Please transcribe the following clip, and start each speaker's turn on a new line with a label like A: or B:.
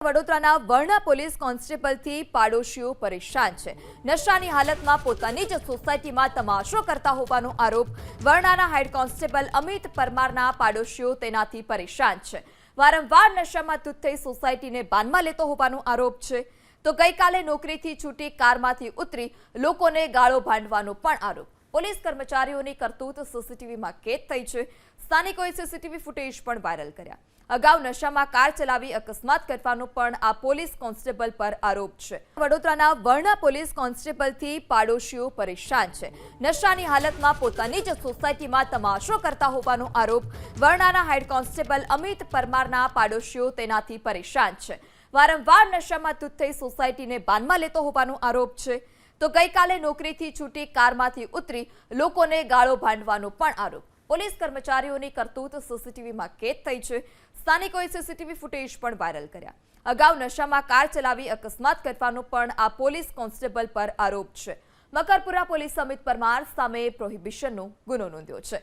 A: વડોદરાના વર્ણા પોલીસ કોન્સ્ટેબલથી પાડોશીઓ પરેશાન છે। નશાની હાલતમાં પોતાની જ સોસાયટીમાં તમાશો કરતા હોવાનો આરોપ। વર્ણાના હેડ કોન્સ્ટેબલ અમિત પરમારના પાડોશીઓ તેનાથી પરેશાન છે। વારંવાર નશામાં ધૂત થઈ સોસાયટીને બાનમાં લેતો હોવાનો આરોપ છે। તો ગઈકાલે નોકરીથી છૂટી કારમાંથી ઉતરી લોકોને ગાળો ભાંડવાનો પણ આરોપ। પોલીસ કર્મચારીઓની કરતૂત સીસીટીવીમાં કેદ થઈ છે। સ્થાનિકોએ સીસીટીવી ફૂટેજ પણ વાયરલ કર્યા। અગાઉ નશામાં કાર ચલાવી અકસ્માત કરવાનો પણ આ પોલીસ કોન્સ્ટેબલ પર આરોપ છે। વડોદરાના વર્ણા પોલીસ કોન્સ્ટેબલથી પાડોશીઓ પરેશાન છે। નશાની હાલતમાં પોતાની જ સોસાયટીમાં તમાશો કરતા હોવાનો આરોપ। વર્ણાના હેડ કોન્સ્ટેબલ અમિત પરમારના પાડોશીઓ તેનાથી પરેશાન છે। વારંવાર નશામાં ધૂત થઈ સોસાયટીને બાનમાં લેતો હોવાનો આરોપ છે। તો ગઈકાલે નોકરીથી છૂટી કારમાંથી ઉતરી લોકોને ગાળો ભાંડવાનો પણ આરોપ। પોલીસ કર્મચારીઓની કરતૂત સીસીટીવીમાં કેદ થઈ છે। સ્થાનિકોએ સીસીટીવી ફૂટેજ પણ વાયરલ કર્યા। અગાઉ નશામાં કાર ચલાવી અકસ્માત કરવાનો પણ આ પોલીસ કોન્સ્ટેબલ પર આરોપ છે। મકરપુરા પોલીસ અમિત પરમાર સામે પ્રોહિબિશનનો ગુનો નોંધ્યો છે।